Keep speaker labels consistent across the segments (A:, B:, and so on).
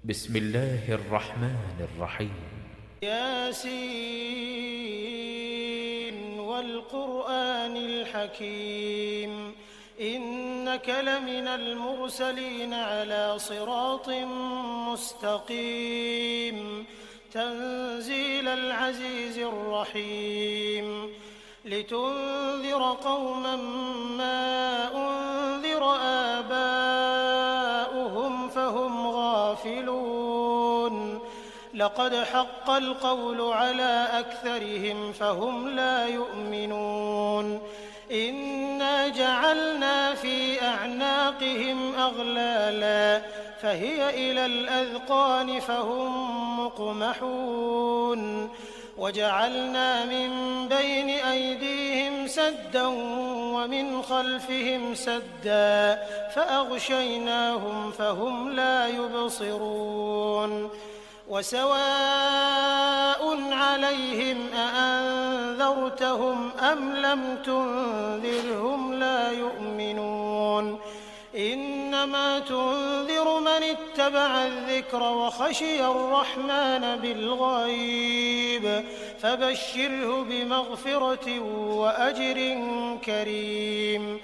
A: بسم الله الرحمن الرحيم.
B: ياسين والقرآن الحكيم إنك لمن المرسلين على صراط مستقيم تنزيل العزيز الرحيم لتنذر قوما ما أنذر آباؤهم فهم غافلون لقد حق القول على أكثرهم فهم لا يؤمنون إنا جعلنا في أعناقهم أغلالا فهي إلى الأذقان فهم مقمحون وجعلنا من بين أيديهم سدا ومن خلفهم سدا فأغشيناهم فهم لا يبصرون وسواء عليهم أأنذرتهم أم لم تنذرهم لا يؤمنون إنما تنذر من اتبع الذكر وخشي الرحمن بالغيب فبشره بمغفرة وأجر كريم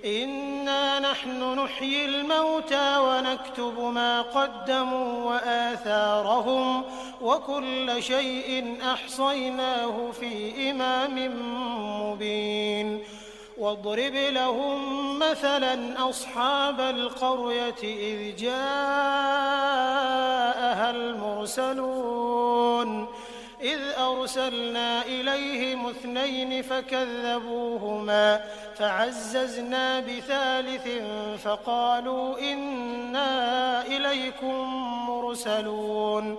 B: إنا نحن نحيي الموتى ونكتب ما قدموا وآثارهم وكل شيء أحصيناه في إمام مبين واضرب لهم مثلا أصحاب القرية إذ جاءها المرسلون إذ أرسلنا إليهم 2 فكذبوهما فعززنا بثالث فقالوا إنا إليكم مرسلون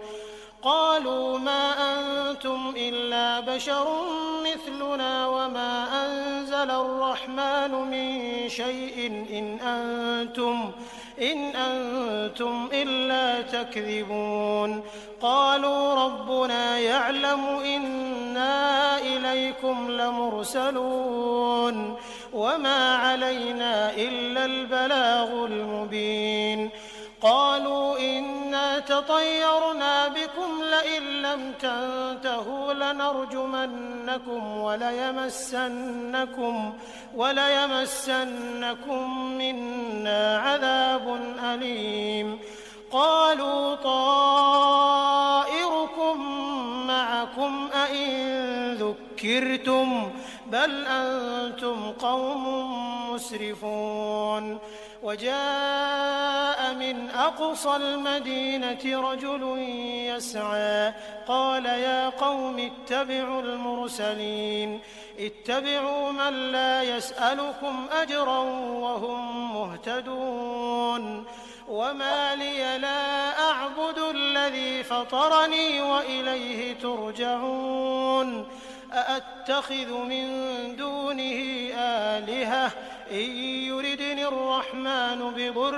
B: قالوا ما أنتم إلا بشر مثلنا وما أنزل الرحمن من شيء إن أنتم إلا تكذبون قالوا ربنا يعلم إنا إليكم لمرسلون وما علينا إلا البلاغ المبين قالوا إنا تطيرنا بكم لئن لم تنتهوا لنرجمنكم وليمسنكم منا عذاب أليم قالوا طائركم معكم أئن ذكرتم بل أنتم قوم مسرفون وجاء من أقصى المدينة رجل يسعى قال يا قوم اتبعوا المرسلين اتبعوا من لا يسألكم أجرا وهم مهتدون وما لي لا أعبد الذي فطرني وإليه ترجعون أأتخذ من دونه آلهة إن يردني الرحمن بضر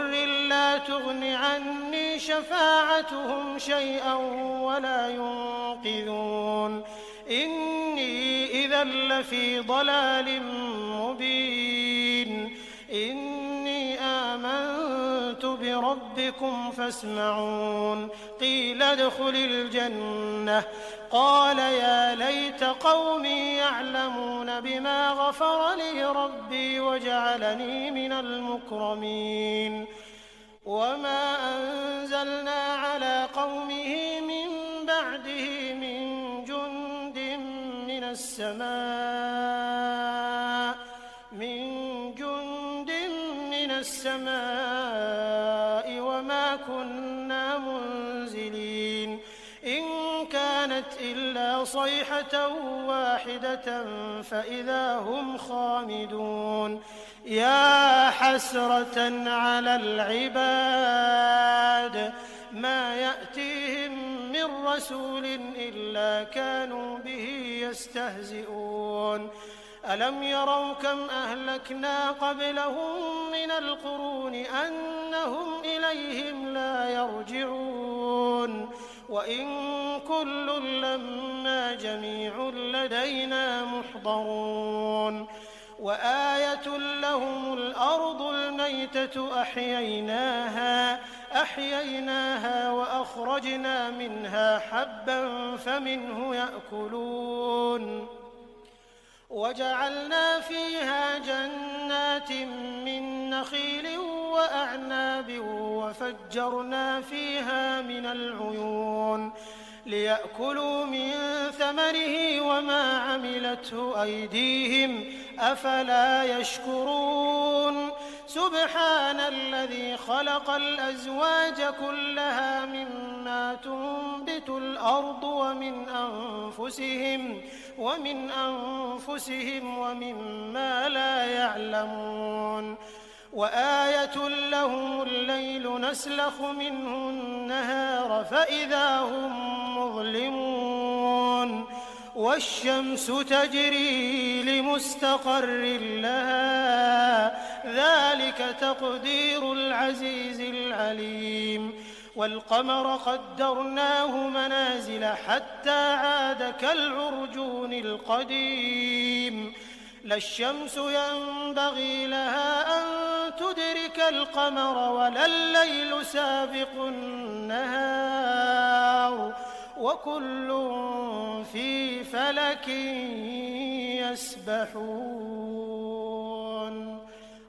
B: لا تغن عني شفاعتهم شيئا ولا ينقذون إني إذا لفي ضلال مبين إني آمنت بربكم فاسمعون قيل ادخل الجنة قال يا ليت قومي يعلمون بما غفر لي ربي وجعلني من المكرمين وما أنزلنا على قومه من بعده من جند من السماء وما كنا منزلين إن كانت إلا صيحة واحدة فإذا هم خامدون يا حسرة على العباد ما يأتيهم من رسول إلا كانوا به يستهزئون ألم يروا كم أهلكنا قبلهم من القرون أنهم إليهم لا يرجعون وإن كل لما جميع لدينا محضرون وآية لهم الأرض الميتة أحييناها فأخرجنا منها حبا فمنه يأكلون وجعلنا فيها جنات من نخيل وأعناب وفجرنا فيها من العيون ليأكلوا من ثمره وما عملته أيديهم أفلا يشكرون سبحان الذي خلق الأزواج كلها مما تنبت الأرض ومن أنفسهم ومما لا يعلمون وآية لهم الليل نسلخ منه النهار فإذا هم مظلمون والشمس تجري لمستقر لها ذلك تقدير العزيز العليم والقمر قدرناه منازل حتى عاد كالعرجون القديم لا الشمس ينبغي لها أن تدرك القمر ولا الليل سابق النهار وكل في فلك يسبحون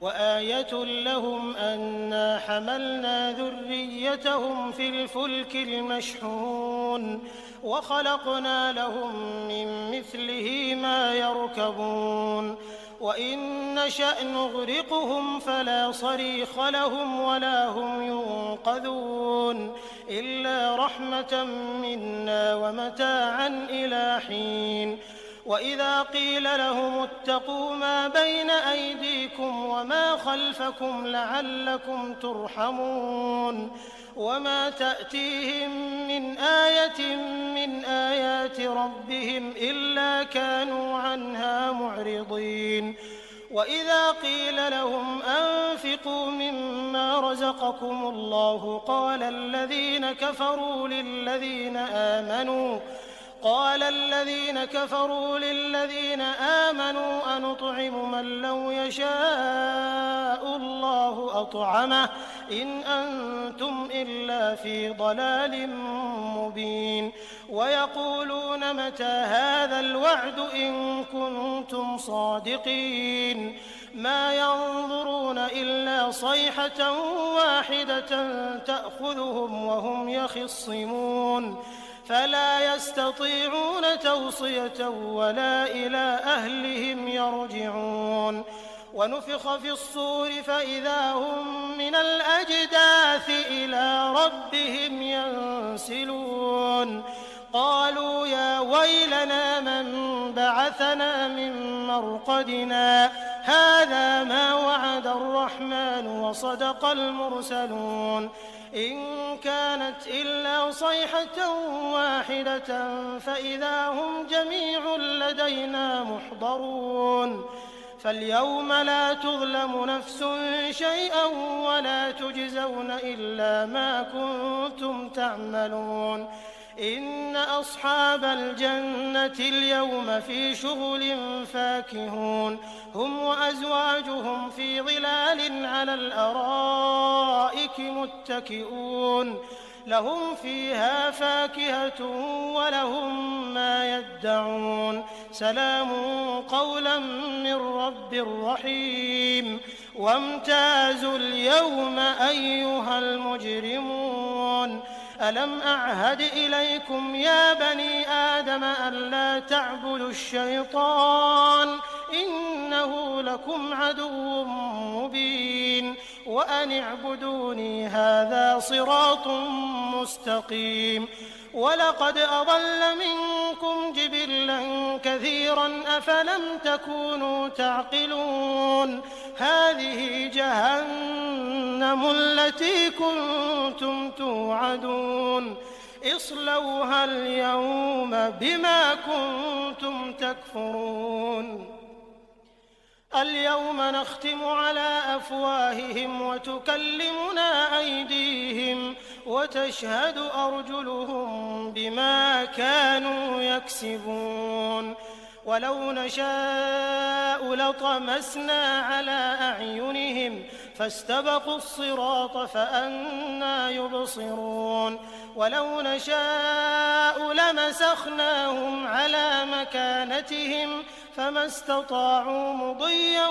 B: وآية لهم أنا حملنا ذريتهم في الفلك المشحون وخلقنا لهم من مثله ما يركبون وإن نشأ نغرقهم فلا صريخ لهم ولا هم ينقذون إلا رحمة منا ومتاعا إلى حين وإذا قيل لهم اتقوا ما بين أيديكم وما خلفكم لعلكم ترحمون وما تأتيهم من آية من آيات ربهم إلا كانوا عنها معرضين وإذا قيل لهم أنفقوا مما رزقكم الله قال الذين كفروا للذين آمنوا أنطعم من لو يشاء الله أطعمه إن أنتم إلا في ضلال مبين ويقولون متى هذا الوعد إن كنتم صادقين ما ينظرون إلا صيحة واحدة تأخذهم وهم يخصمون فلا يستطيعون توصية ولا إلى أهلهم يرجعون ونفخ في الصور فإذا هم من الأجداث إلى ربهم ينسلون قالوا يا ويلنا من بعثنا من مرقدنا هذا ما وعد الرحمن وصدق المرسلون إن كانت إلا صيحة واحدة فإذا هم جميع لدينا محضرون فاليوم لا تظلم نفس شيئا ولا تجزون إلا ما كنتم تعملون إن أصحاب الجنة اليوم في شغل فاكهون هم وأزواجهم في ظلال على الأرائك متكئون لهم فيها فاكهة ولهم ما يدعون سلام قولا من رب رحيم وامتازوا اليوم أيها المجرمون ألم أعهد إليكم يا بني آدم ألا تعبدوا الشيطان إنه لكم عدو مبين وأن اعبدوني هذا صراط مستقيم ولقد أضل منكم جبلا كثيرا أفلم تكونوا تعقلون هذه جهنم التي كنتم توعدون اصلوها اليوم بما كنتم تكفرون اليوم نختم على أفواههم وتكلمنا أيديهم وتشهد أرجلهم بما كانوا يكسبون ولو نشاء لطمسنا على أعينهم فاستبقوا الصراط فأنى يبصرون ولو نشاء لمسخناهم على مكانتهم فما استطاعوا مضيا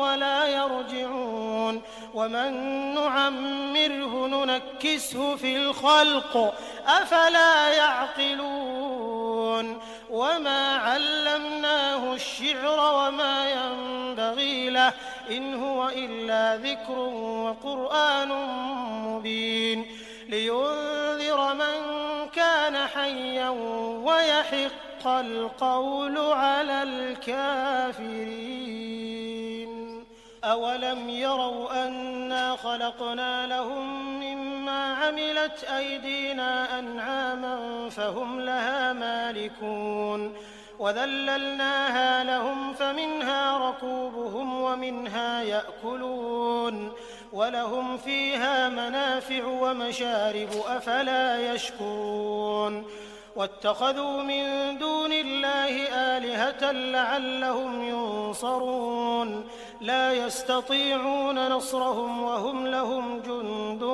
B: ولا يرجعون ومن نعمره ننكسه في الخلق أفلا يعقلون وما علمناه الشعر وما ينبغي له إن هو إلا ذكر وقرآن مبين لينذر من كان حيا ويحق القول على الكافرين أولم يروا أنا خلقنا لهم مما عملت أيدينا أنعاما فهم لها مالكون وذللناها لهم فمنها ركوبهم ومنها يأكلون ولهم فيها منافع ومشارب أفلا يشكرون واتخذوا من دون الله آلهة لعلهم ينصرون لا يستطيعون نصرهم وهم لهم جند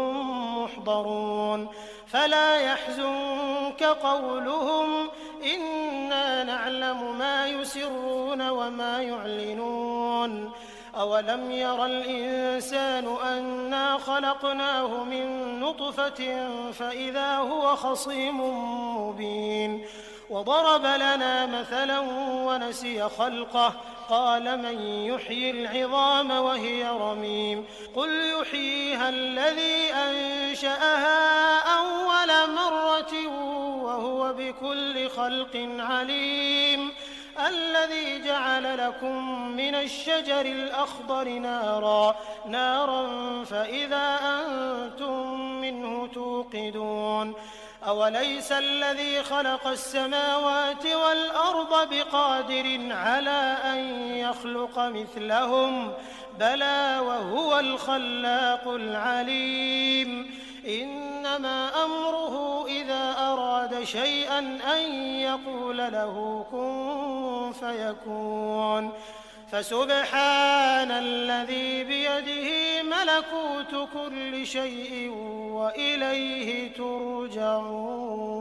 B: محضرون فلا يحزنك قولهم إنا نعلم ما يسرون وما يعلنون أولم ير الإنسان أنا خلقناه من نطفة فإذا هو خصيم مبين وضرب لنا مثلا ونسي خلقه قال من يحيي العظام وهي رميم قل يحييها الذي أنشأها أول مرة وهو بكل خلق عليم الذي جعل لكم من الشجر الأخضر نارا فإذا أنتم منه توقدون أوليس الذي خلق السماوات والأرض بقادر على أن يخلق مثلهم بلى وهو الخلاق العليم إنما أمره إذا أراد شيئا أن يقول له كن فيكون فسبحان الذي بيده ملكوت كل شيء وإليه ترجعون